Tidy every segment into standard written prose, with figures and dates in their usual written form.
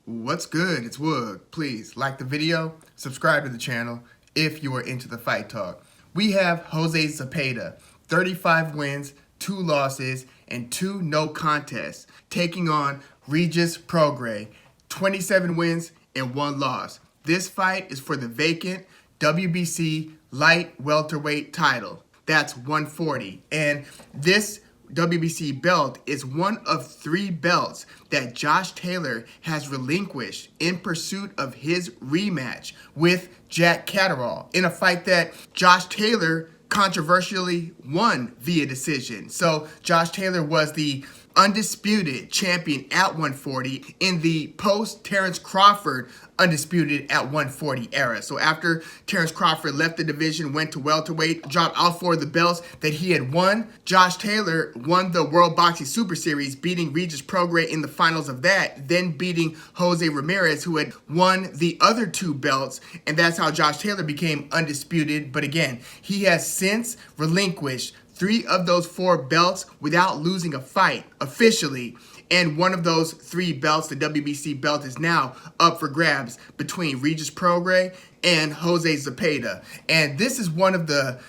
What's good? It's Wood. Please like the video, subscribe to the channel if you are into the fight talk. We have Jose Zepeda, 35 wins, 2 losses, and 2 no contests, taking on Regis Prograis, 27 wins and 1 loss. This fight is for the vacant WBC light welterweight title. That's 140. And this WBC belt is one of 3 belts that Josh Taylor has relinquished in pursuit of his rematch with Jack Catterall in a fight that Josh Taylor controversially won via decision. So Josh Taylor was the undisputed champion at 140 in the post-Terrence Crawford undisputed at 140 era. So after Terrence Crawford left the division, went to welterweight, dropped all 4 of the belts that he had won, Josh Taylor won the World Boxing Super Series, beating Regis Prograis in the finals of that, then beating Jose Ramirez, who had won the other 2 belts, and that's how Josh Taylor became undisputed. But again, he has since relinquished 3 of those 4 belts without losing a fight officially. And one of those 3 belts, the WBC belt, is now up for grabs between Regis Prograis and Jose Zepeda. And this is one of the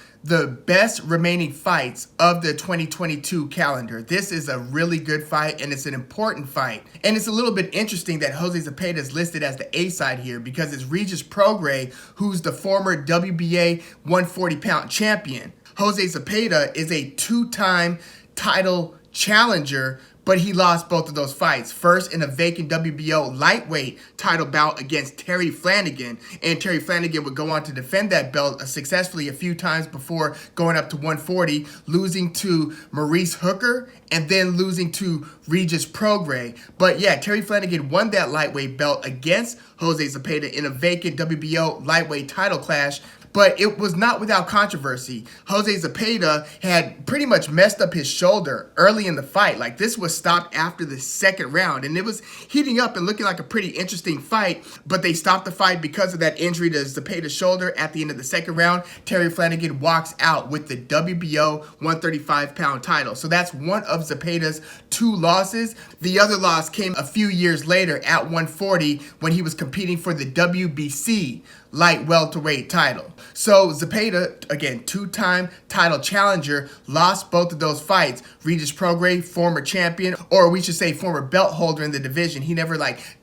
best remaining fights of the 2022 calendar. This is a really good fight, and it's an important fight. And it's a little bit interesting that Jose Zepeda is listed as the A side here because it's Regis Prograis, who's the former WBA 140-pound champion. Jose Zepeda is a 2-time title challenger, but he lost both of those fights. First in a vacant WBO lightweight title bout against Terry Flanagan. And Terry Flanagan would go on to defend that belt successfully a few times before going up to 140, losing to Maurice Hooker and then losing to Regis Prograis. But yeah, Terry Flanagan won that lightweight belt against Jose Zepeda in a vacant WBO lightweight title clash. But it was not without controversy. Jose Zepeda had pretty much messed up his shoulder early in the fight. Like, this was stopped after the 2nd round, and it was heating up and looking like a pretty interesting fight, but they stopped the fight because of that injury to Zepeda's shoulder at the end of the 2nd round. Terry Flanagan walks out with the WBO 135-pound title. So that's one of Zepeda's 2 losses. The other loss came a few years later at 140 when he was competing for the WBC light welterweight title. So Zepeda, again, 2-time title challenger, lost both of those fights. Regis Prograis, former champion, or we should say former belt holder in the division. He never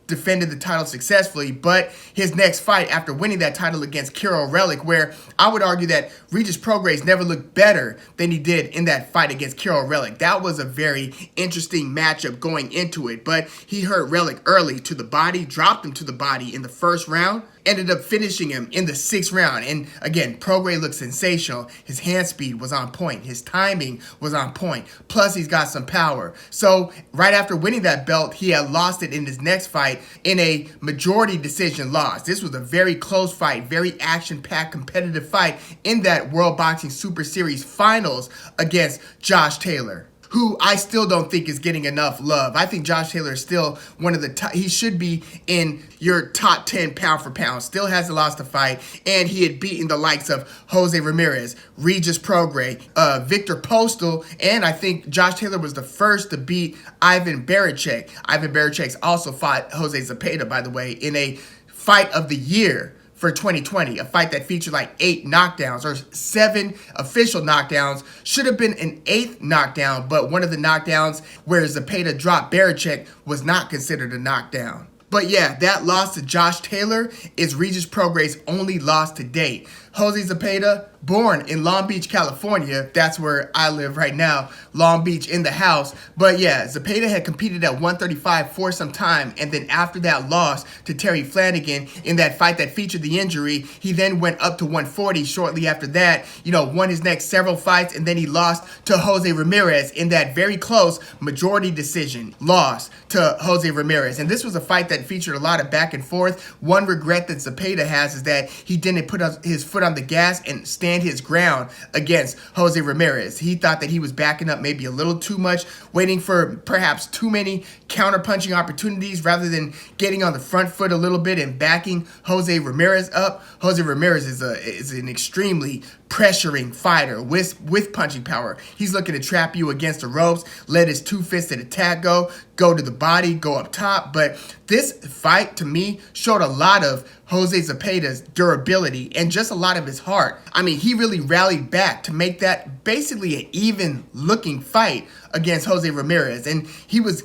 defended the title successfully, but his next fight after winning that title against Kiro Relic, where I would argue that Regis Prograis never looked better than he did in that fight against Kiro Relic. That was a very interesting matchup going into it, but he hurt Relic early to the body, dropped him to the body in the 1st round, ended up finishing him in the 6th round. And again, Prograis looked sensational. His hand speed was on point. His timing was on point. Plus, he's got some power. So right after winning that belt, he had lost it in his next fight in a majority decision loss. This was a very close fight, very action-packed competitive fight in that World Boxing Super Series finals against Josh Taylor, who I still don't think is getting enough love. I think Josh Taylor is still one of the top. He should be in your top 10 pound for pound. Still hasn't lost a fight, and he had beaten the likes of Jose Ramirez, Regis Prograis, Victor Postal, and I think Josh Taylor was the first to beat Ivan Baranchyk. Ivan Baranchyk also fought Jose Zepeda, by the way, in a fight of the year for 2020, a fight that featured 8 knockdowns or 7 official knockdowns. Should have been an 8th knockdown, but one of the knockdowns where Zepeda dropped Baranchyk was not considered a knockdown. But yeah, that loss to Josh Taylor is Regis Prograis' only loss to date. Jose Zepeda, born in Long Beach, California. That's where I live right now, Long Beach in the house. But yeah, Zepeda had competed at 135 for some time, and then after that loss to Terry Flanagan in that fight that featured the injury, he then went up to 140 shortly after that, won his next several fights, and then he lost to Jose Ramirez in that very close majority decision loss to Jose Ramirez. And this was a fight that featured a lot of back and forth. One regret that Zepeda has is that he didn't put his foot on the gas and stand his ground against Jose Ramirez. He thought that he was backing up maybe a little too much, waiting for perhaps too many counter-punching opportunities rather than getting on the front foot a little bit and backing Jose Ramirez up. Jose Ramirez is an extremely pressuring fighter with punching power. He's looking to trap you against the ropes, let his two-fisted attack go to the body, go up top. But this fight, to me, showed a lot of Jose Zepeda's durability and just a lot of his heart. I mean, he really rallied back to make that basically an even-looking fight against Jose Ramirez. And he was,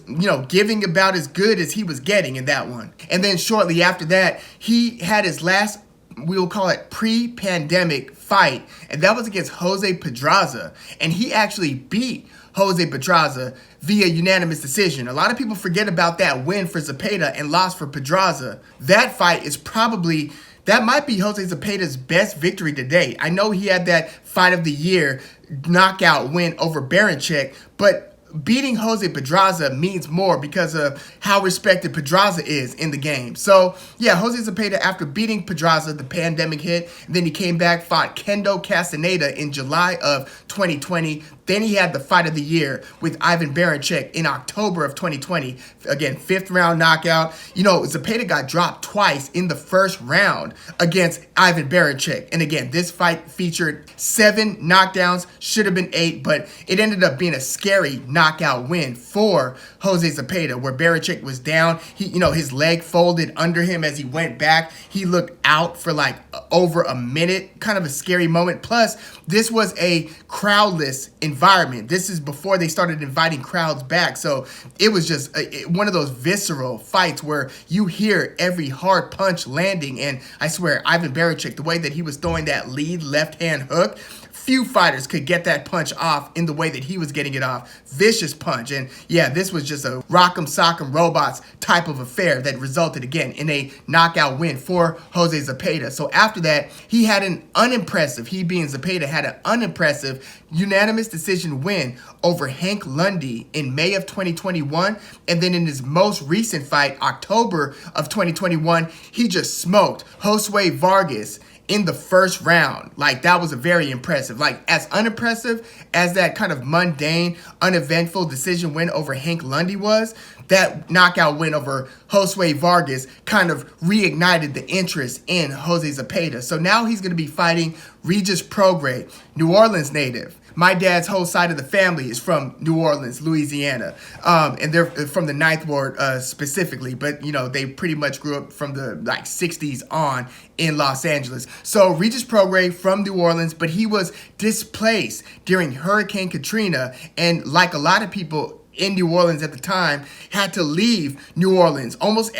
giving about as good as he was getting in that one. And then shortly after that, he had his last, we'll call it pre-pandemic fight, and that was against Jose Pedraza. And he actually beat Jose Pedraza via unanimous decision. A lot of people forget about that win for Zepeda and loss for Pedraza. That fight is probably, that might be Jose Zepeda's best victory to date. I know he had that fight of the year knockout win over Baranchyk, but beating Jose Pedraza means more because of how respected Pedraza is in the game. So, yeah, Jose Zepeda, after beating Pedraza, the pandemic hit, and then he came back, fought Kendo Castaneda in July of 2020. Then he had the fight of the year with Ivan Baranchyk in October of 2020. Again, 5th round knockout. Zepeda got dropped twice in the first round against Ivan Baranchyk. And again, this fight featured 7 knockdowns, should have been 8, but it ended up being a scary knockout win for Jose Zepeda, where Baranchyk was down. His leg folded under him as he went back. He looked out for like over a minute, kind of a scary moment. Plus, this was a crowdless environment. This is before they started inviting crowds back. So it was just one of those visceral fights where you hear every hard punch landing. And I swear, Ivan Baranchyk, the way that he was throwing that lead left-hand hook, few fighters could get that punch off in the way that he was getting it off. Vicious punch. And yeah, this was just a rock'em sock'em robots type of affair that resulted again in a knockout win for Jose Zepeda. So after that, he had an unimpressive, he being Zepeda, had an unimpressive unanimous decision win over Hank Lundy in May of 2021. And then in his most recent fight, October of 2021, he just smoked Josue Vargas in the first round. Like, that was a very impressive. Like, as unimpressive as that kind of mundane, uneventful decision win over Hank Lundy was, that knockout win over Josue Vargas kind of reignited the interest in Jose Zepeda. So now he's going to be fighting Regis Prograis, New Orleans native. My dad's whole side of the family is from New Orleans, Louisiana, and they're from the Ninth Ward specifically, but, they pretty much grew up from the 60s on in Los Angeles. So Regis Prograis from New Orleans, but he was displaced during Hurricane Katrina, and like a lot of people in New Orleans at the time, had to leave New Orleans almost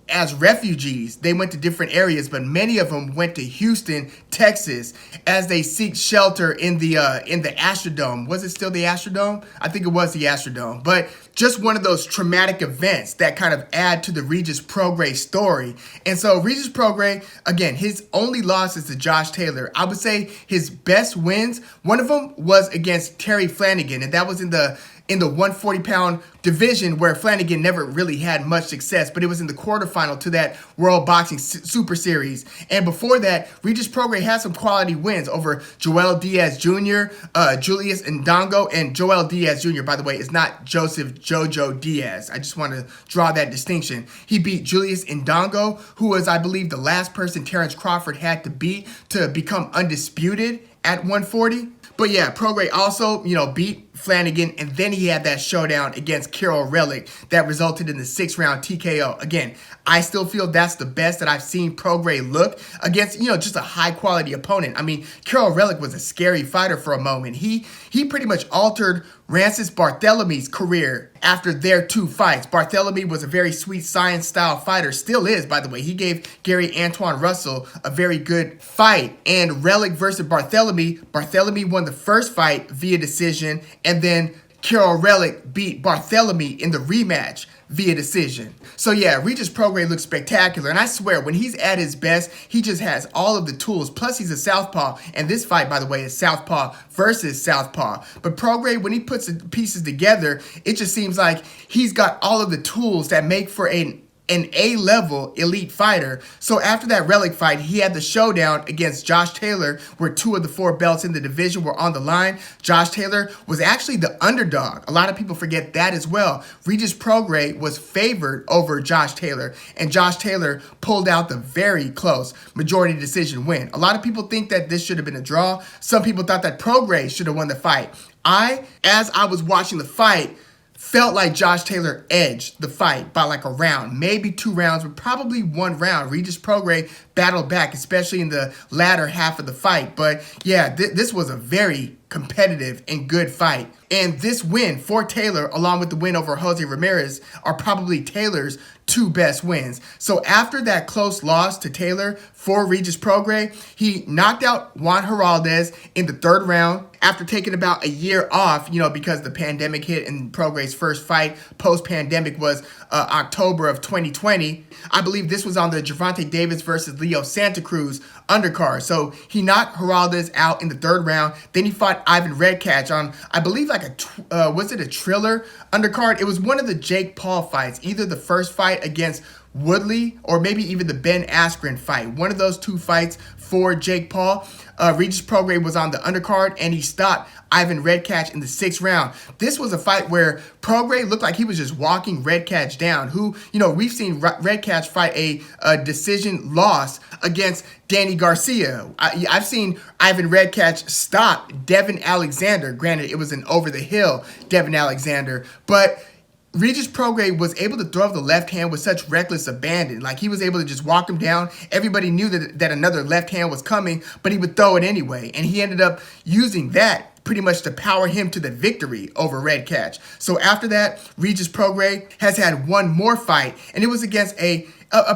as refugees. They went to different areas, but many of them went to Houston, Texas, as they seek shelter in the Astrodome. Was it still the Astrodome? I think it was the Astrodome. But just one of those traumatic events that kind of add to the Regis Prograis story. And so Regis Prograis, again, his only loss is to Josh Taylor. I would say his best wins, one of them was against Terry Flanagan, and that was in the 140-pound division where Flanagan never really had much success, but it was in the quarterfinal to that World Boxing Super Series. And before that, Regis Prograis had some quality wins over Joel Diaz Jr., Julius Ndongo, and Joel Diaz Jr., by the way, is not Joseph Jojo Diaz. I just want to draw that distinction. He beat Julius Ndongo, who was, I believe, the last person Terrence Crawford had to beat to become undisputed at 140. But yeah, Prograis also, beat Flanagan, and then he had that showdown against Kirill Relic that resulted in the 6-round TKO. Again, I still feel that's the best that I've seen Prograis look against, just a high-quality opponent. I mean, Kirill Relic was a scary fighter for a moment. He pretty much altered Rancis Barthélemy's career after their 2 fights. Barthélemy was a very sweet science-style fighter, still is, by the way. He gave Gary Antoine Russell a very good fight. And Relic versus Barthélemy won the first fight via decision, and then Kirill Relic beat Barthélemy in the rematch via decision. So yeah, Regis Prograis looks spectacular, and I swear, when he's at his best, he just has all of the tools, plus he's a southpaw, and this fight, by the way, is southpaw versus southpaw. But Prograis, when he puts the pieces together, it just seems like he's got all of the tools that make for an an A-level elite fighter. So after that Relic fight, he had the showdown against Josh Taylor, where 2 of the 4 belts in the division were on the line. Josh Taylor was actually the underdog. A lot of people forget that as well. Regis Prograis was favored over Josh Taylor, and Josh Taylor pulled out the very close majority decision win. A lot of people think that this should have been a draw. Some people thought that Prograis should have won the fight. As I was watching the fight, felt like Josh Taylor edged the fight by like a round, maybe 2 rounds, but probably 1 round. Regis Prograis battled back, especially in the latter half of the fight. But yeah, this was a very competitive and good fight. And this win for Taylor, along with the win over Jose Ramirez, are probably Taylor's 2 best wins. So after that close loss to Taylor for Regis Prograis, he knocked out Juan Heraldez in the 3rd round after taking about a year off, because the pandemic hit, and Prograis' first fight post-pandemic was October of 2020. I believe this was on the Gervonta Davis versus Leo Santa Cruz undercard. So he knocked Heraldez out in the 3rd round. Then he fought Ivan Redkach on, I believe, like was it a Triller undercard? It was one of the Jake Paul fights, either the first fight against Woodley or maybe even the Ben Askren fight. One of those 2 fights for Jake Paul. Regis Prograis was on the undercard, and he stopped Ivan Redkach in the 6th round. This was a fight where Prograis looked like he was just walking Redkach down, who, we've seen Redkach fight a decision loss against Danny Garcia. I've seen Ivan Redkach stop Devin Alexander. Granted, it was an over-the-hill Devin Alexander, but Regis Prograis was able to throw the left hand with such reckless abandon. Like, he was able to just walk him down. Everybody knew that another left hand was coming, but he would throw it anyway. And he ended up using that pretty much to power him to the victory over Redkach. So after that, Regis Prograis has had 1 more fight, and it was against a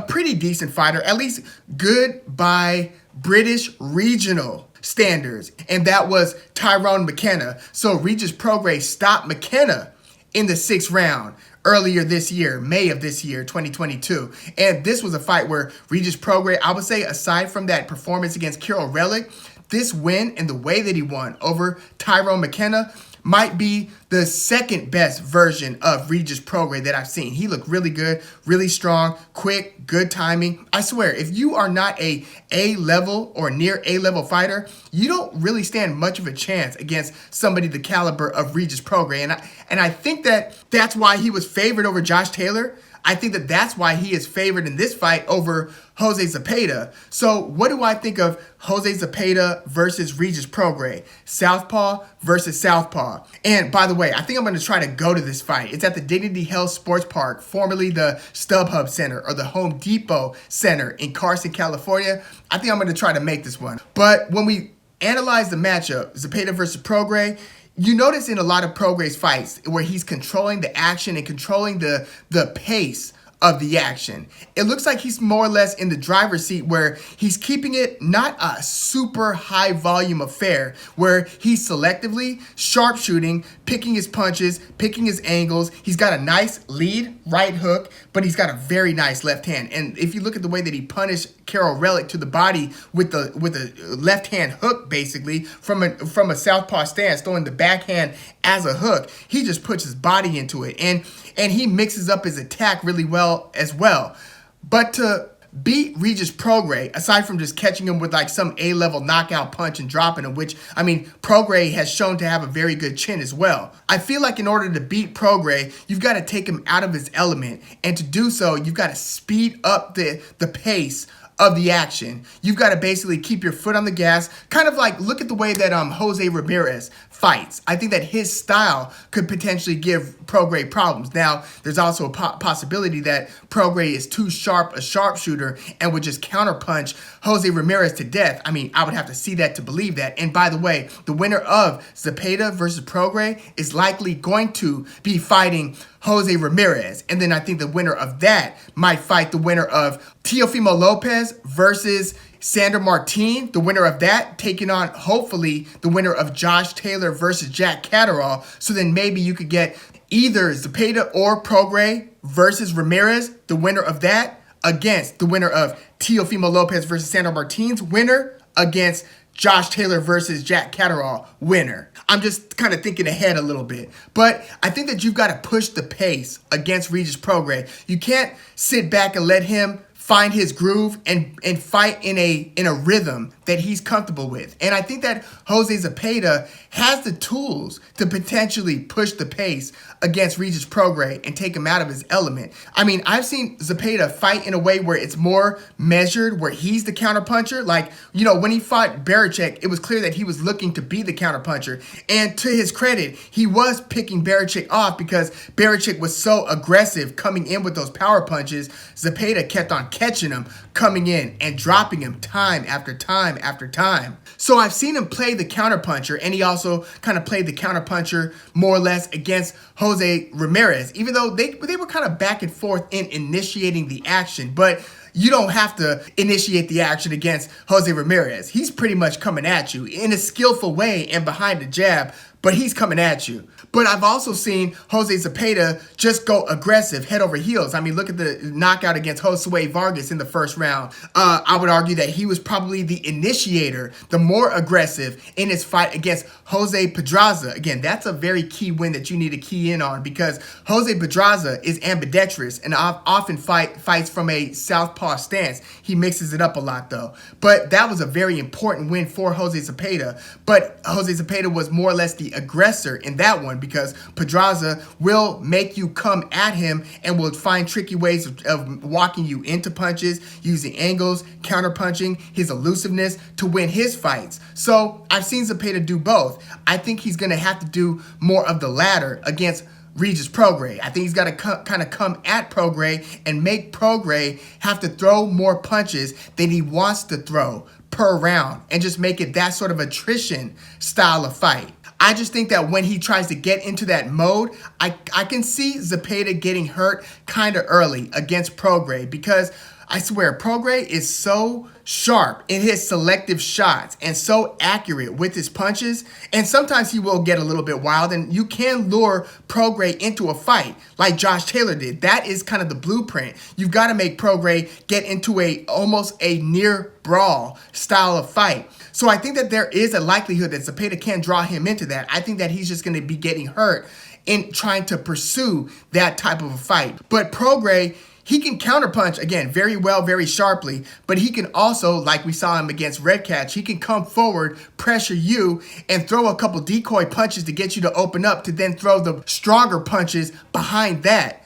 pretty decent fighter, at least good by British regional standards, and that was Tyrone McKenna. So Regis Prograis stopped McKenna in the 6th round earlier this year, May of this year, 2022. And this was a fight where Regis Prograis, I would say, aside from that performance against Kirill Relic, this win and the way that he won over Tyrone McKenna might be the 2nd best version of Regis Prograis that I've seen. He looked really good, really strong, quick, good timing. I swear, if you are not a A-level or near A-level fighter, you don't really stand much of a chance against somebody the caliber of Regis Prograis. And I think that's why he was favored over Josh Taylor. I think that's why he is favored in this fight over Jose Zepeda. So what do I think of Jose Zepeda versus Regis Prograis? Southpaw versus Southpaw. And by the way, I think I'm going to try to go to this fight. It's at the Dignity Health Sports Park, formerly the StubHub Center or the Home Depot Center in Carson, California. I think I'm going to try to make this one. But when we analyze the matchup, Zepeda versus Prograis, you notice in a lot of Prograis fights where he's controlling the action and controlling the pace of the action. It looks like he's more or less in the driver's seat, where he's keeping it not a super high volume affair, where he's selectively sharpshooting, picking his punches, picking his angles. He's got a nice lead right hook, but he's got a very nice left hand. And if you look at the way that he punished Kirill Relic to the body with the left hand hook, basically from a southpaw stance, throwing the backhand as a hook, he just puts his body into it, and he mixes up his attack really well as well. But to beat Regis Prograis, aside from just catching him with like some A-level knockout punch and dropping him, which, I mean, Prograis has shown to have a very good chin as well. I feel like in order to beat Prograis, you've got to take him out of his element. And to do so, you've got to speed up the pace of the action. You've got to basically keep your foot on the gas. Kind of like, look at the way that Jose Ramirez fights. I think that his style could potentially give Prograis problems. Now, there's also a possibility that Prograis is too sharp a sharpshooter and would just counterpunch Jose Ramirez to death. I mean, I would have to see that to believe that. And by the way, the winner of Zepeda versus Prograis is likely going to be fighting Jose Ramirez. And then I think the winner of that might fight the winner of Teofimo Lopez versus Sandor Martin, the winner of that, taking on, hopefully, the winner of Josh Taylor versus Jack Catterall. So then maybe you could get either Zepeda or Prograis versus Ramirez, the winner of that, against the winner of Teofimo Lopez versus Sandor Martin's winner against Josh Taylor versus Jack Catterall winner. I'm just kind of thinking ahead a little bit. But I think that you've got to push the pace against Regis Prograis. You can't sit back and let him find his groove and fight in a rhythm that he's comfortable with. And I think that Jose Zepeda has the tools to potentially push the pace against Regis Prograis and take him out of his element. I mean, I've seen Zepeda fight in a way where it's more measured, where he's the counterpuncher. Like, you know, when he fought Barichek, it was clear that he was looking to be the counterpuncher. And to his credit, he was picking Barichek off because Barichek was so aggressive coming in with those power punches. Zepeda kept on catching him, coming in and dropping him time after time after time. So I've seen him play the counterpuncher, and he also kind of played the counterpuncher more or less against Jose Ramirez, even though they were kind of back and forth in initiating the action. But you don't have to initiate the action against Jose Ramirez. He's pretty much coming at you in a skillful way and behind the jab, but he's coming at you. But I've also seen Jose Zepeda just go aggressive, head over heels. I mean, look at the knockout against Josue Vargas in the first round. I would argue that he was probably the initiator, the more aggressive in his fight against Jose Pedraza. Again, that's a very key win that you need to key in on because Jose Pedraza is ambidextrous and often fights from a southpaw stance. He mixes it up a lot, though. But that was a very important win for Jose Zepeda. But Jose Zepeda was more or less the aggressor in that one because Pedraza will make you come at him and will find tricky ways of walking you into punches, using angles, counterpunching, his elusiveness to win his fights. So I've seen Zepeda do both. I think he's going to have to do more of the latter against Regis Prograis. I think he's got to kind of come at Prograis and make Prograis have to throw more punches than he wants to throw per round and just make it that sort of attrition style of fight. I just think that when he tries to get into that mode, I can see Zepeda getting hurt kind of early against Prograis because I swear, Prograis is so sharp in his selective shots and so accurate with his punches. And sometimes he will get a little bit wild, and you can lure Prograis into a fight like Josh Taylor did. That is kind of the blueprint. You've got to make Prograis get into almost a near brawl style of fight. So I think that there is a likelihood that Zepeda can draw him into that. I think that he's just going to be getting hurt in trying to pursue that type of a fight. But Prograis, he can counterpunch, again, very well, very sharply, but he can also, like we saw him against Red Catch, he can come forward, pressure you, and throw a couple decoy punches to get you to open up to then throw the stronger punches behind that.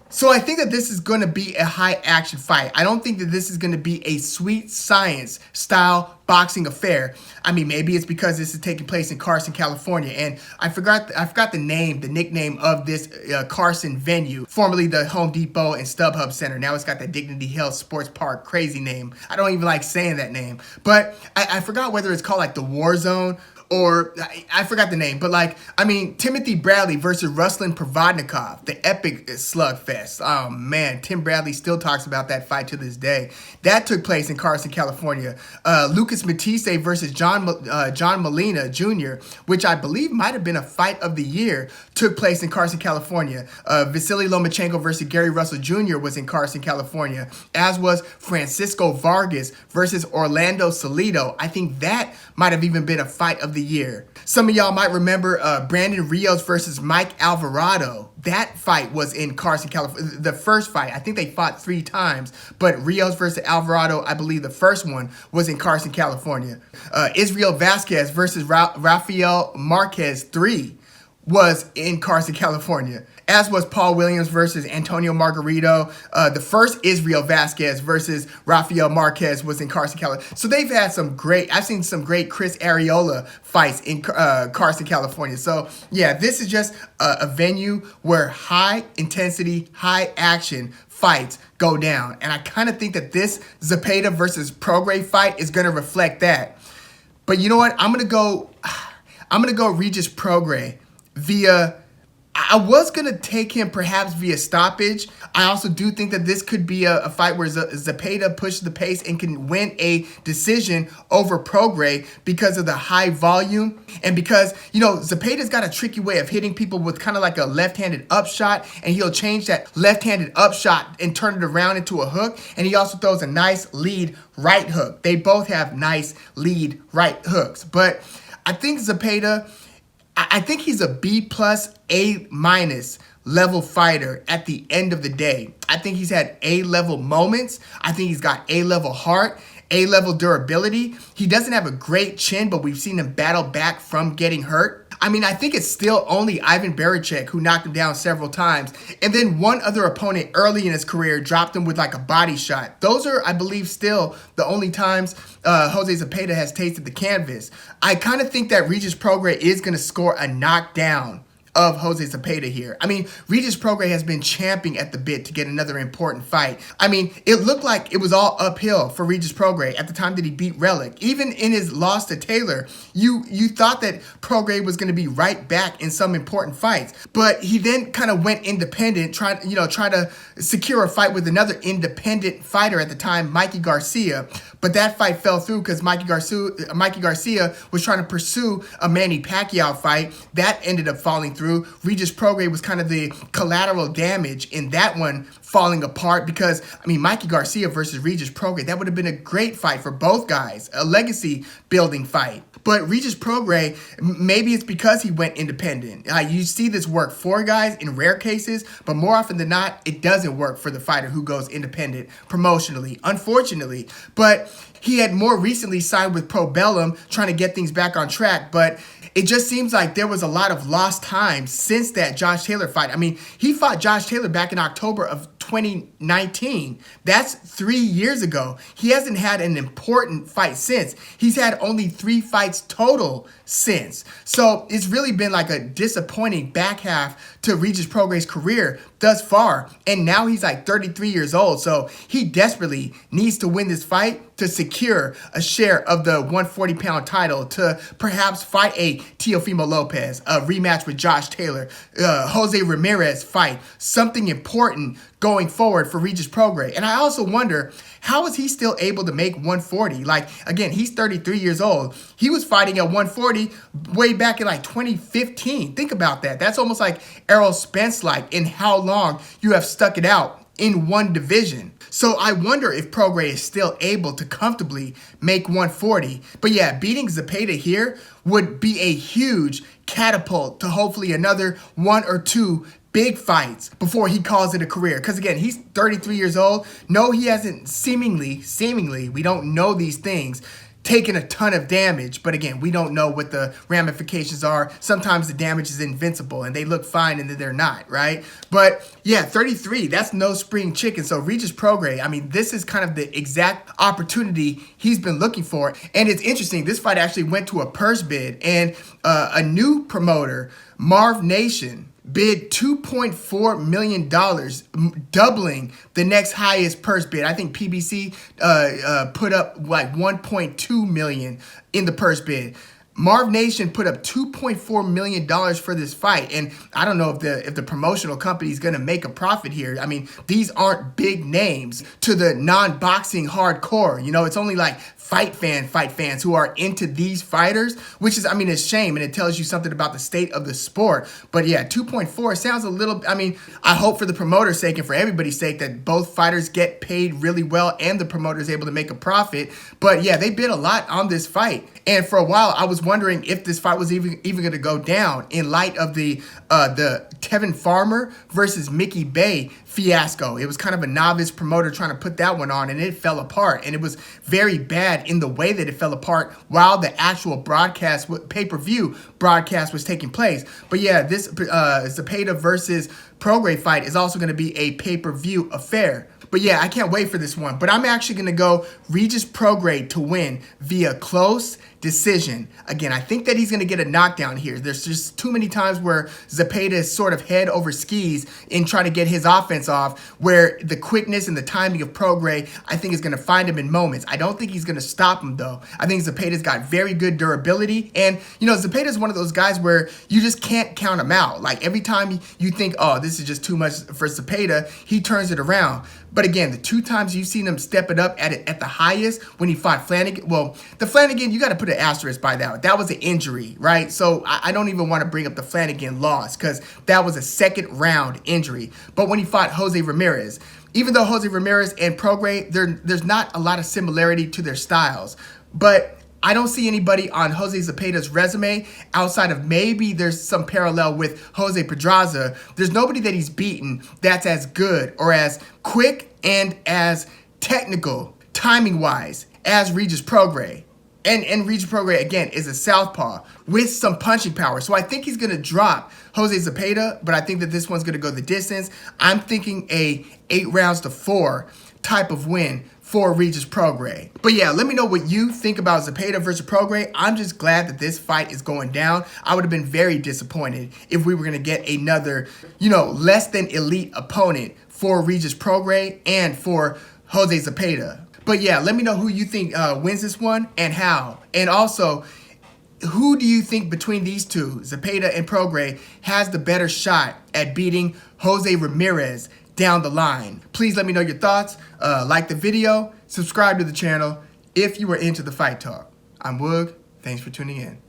So I think that this is going to be a high-action fight. I don't think that this is going to be a sweet science-style boxing affair. I mean, maybe it's because this is taking place in Carson, California, and I forgot the nickname of this Carson venue, formerly the Home Depot and StubHub Center. Now it's got that Dignity Health Sports Park crazy name. I don't even like saying that name, but I forgot whether it's called like the War Zone or I forgot the name, but like, I mean, Timothy Bradley versus Ruslan Provodnikov, the epic slugfest. Oh man, Tim Bradley still talks about that fight to this day. That took place in Carson, California. Lucas Matisse versus John Molina Jr., which I believe might have been a fight of the year, took place in Carson, California. Vasily Lomachenko versus Gary Russell Jr. was in Carson, California, as was Francisco Vargas versus Orlando Salido. I think that might have even been a fight of the year. Some of y'all might remember Brandon Rios versus Mike Alvarado. That fight was in Carson, California. The first fight, I think they fought 3 times, but Rios versus Alvarado, I believe the first one was in Carson, California. Israel Vasquez versus Rafael Marquez 3 was in Carson, California, as was Paul Williams versus Antonio Margarito. The first Israel Vasquez versus Rafael Marquez was in Carson, California. So they've had I've seen some great Chris Areola fights in Carson, California. So yeah, this is just a venue where high intensity, high action fights go down. And I kind of think that this Zepeda versus Prograis fight is going to reflect that. But you know what? I'm going to go Regis Prograis via, I was going to take him perhaps via stoppage. I also do think that this could be a fight where Zepeda pushes the pace and can win a decision over Prograis because of the high volume and because, you know, Zepeda's got a tricky way of hitting people with kind of like a left-handed upshot, and he'll change that left-handed upshot and turn it around into a hook, and he also throws a nice lead right hook. They both have nice lead right hooks, but I think Zepeda, I think he's a B+, A- level fighter at the end of the day. I think he's had A-level moments. I think he's got A-level heart, A-level durability. He doesn't have a great chin, but we've seen him battle back from getting hurt. I mean, I think it's still only Ivan Barichek who knocked him down several times. And then one other opponent early in his career dropped him with like a body shot. Those are, I believe, still the only times Jose Zepeda has tasted the canvas. I kind of think that Regis Prograis is going to score a knockdown of Jose Zepeda here. I mean, Regis Prograis has been champing at the bit to get another important fight. I mean, it looked like it was all uphill for Regis Prograis at the time that he beat Relic. Even in his loss to Taylor, you thought that Prograis was going to be right back in some important fights. But he then kind of went independent, trying to secure a fight with another independent fighter at the time, Mikey Garcia. But that fight fell through because Mikey Garcia was trying to pursue a Manny Pacquiao fight. That ended up falling through. Regis Prograis was kind of the collateral damage in that one falling apart because, I mean, Mikey Garcia versus Regis Prograis, that would have been a great fight for both guys, a legacy-building fight. But Regis Prograis, maybe it's because he went independent. You see this work for guys in rare cases, but more often than not, it doesn't work for the fighter who goes independent promotionally, unfortunately. But he had more recently signed with Probellum, trying to get things back on track, but it just seems like there was a lot of lost time since that Josh Taylor fight. I mean, he fought Josh Taylor back in October of 2019. That's 3 years ago. He hasn't had an important fight since. He's had only 3 fights total since. So it's really been like a disappointing back half to Regis Prograis' career thus far. And now he's like 33 years old. So he desperately needs to win this fight to secure a share of the 140-pound title, to perhaps fight a Teofimo Lopez, a rematch with Josh Taylor, Jose Ramirez fight, something important going forward for Regis Prograis. And I also wonder, how is he still able to make 140? Like, again, he's 33 years old. He was fighting at 140 way back in like 2015. Think about that. That's almost like Errol Spence-like in how long you have stuck it out in one division. So I wonder if Prograis is still able to comfortably make 140. But yeah, beating Zepeda here would be a huge catapult to hopefully another 1 or 2 big fights before he calls it a career. Because again, he's 33 years old. No, he hasn't seemingly, we don't know these things, taken a ton of damage, but again, we don't know what the ramifications are. Sometimes the damage is invincible and they look fine and then they're not, right? But yeah, 33, that's no spring chicken. So Regis Prograis, I mean, this is kind of the exact opportunity he's been looking for. And it's interesting, this fight actually went to a purse bid, and a new promoter, Marv Nation, bid $2.4 million, doubling the next highest purse bid. I think PBC put up like $1.2 million in the purse bid. Marv Nation put up $2.4 million for this fight, and I don't know if the promotional company is going to make a profit here. I mean, these aren't big names to the non-boxing hardcore. You know, it's only like fight fans who are into these fighters, which is, I mean, a shame, and it tells you something about the state of the sport. But yeah, 2.4 sounds a little, I mean, I hope for the promoter's sake and for everybody's sake that both fighters get paid really well and the promoter is able to make a profit. But yeah, they bid a lot on this fight. And for a while, I was wondering if this fight was even going to go down in light of the Tevin Farmer versus Mickey Bay fiasco. It was kind of a novice promoter trying to put that one on, and it fell apart. And it was very bad in the way that it fell apart while the actual broadcast, pay-per-view broadcast was taking place. But yeah, this Zepeda versus Prograis fight is also going to be a pay-per-view affair. But yeah, I can't wait for this one. But I'm actually going to go Regis Prograis to win via close decision. Again, I think that he's going to get a knockdown here. There's just too many times where Zepeda is sort of head over skis in trying to get his offense off, where the quickness and the timing of Prograis, I think, is going to find him in moments. I don't think he's going to stop him, though. I think Zepeda's got very good durability. And, you know, Zepeda's one of those guys where you just can't count him out. Like, every time you think, oh, this is just too much for Zepeda, he turns it around. But again, the 2 times you've seen him step it up at the highest when he fought Flanagan, well, the Flanagan, you got to put an asterisk by that. That was an injury, right? So I don't even want to bring up the Flanagan loss because that was a second round injury. But when he fought Jose Ramirez, even though Jose Ramirez and Prograis, there's not a lot of similarity to their styles, but I don't see anybody on Jose Zepeda's resume outside of maybe there's some parallel with Jose Pedraza. There's nobody that he's beaten that's as good or as quick and as technical, timing-wise, as Regis Prograis. And Regis Prograis, again, is a southpaw with some punching power. So I think he's going to drop Jose Zepeda, but I think that this one's going to go the distance. I'm thinking a 8-4 type of win for Regis Prograis. But yeah, let me know what you think about Zepeda versus Prograis. I'm just glad that this fight is going down. I would have been very disappointed if we were going to get another, you know, less than elite opponent for Regis Prograis and for Jose Zepeda. But yeah, let me know who you think wins this one and how. And also, who do you think between these two, Zepeda and Prograis, has the better shot at beating Jose Ramirez down the line? Please let me know your thoughts. Like the video, subscribe to the channel if you are into the fight talk. I'm Woog. Thanks for tuning in.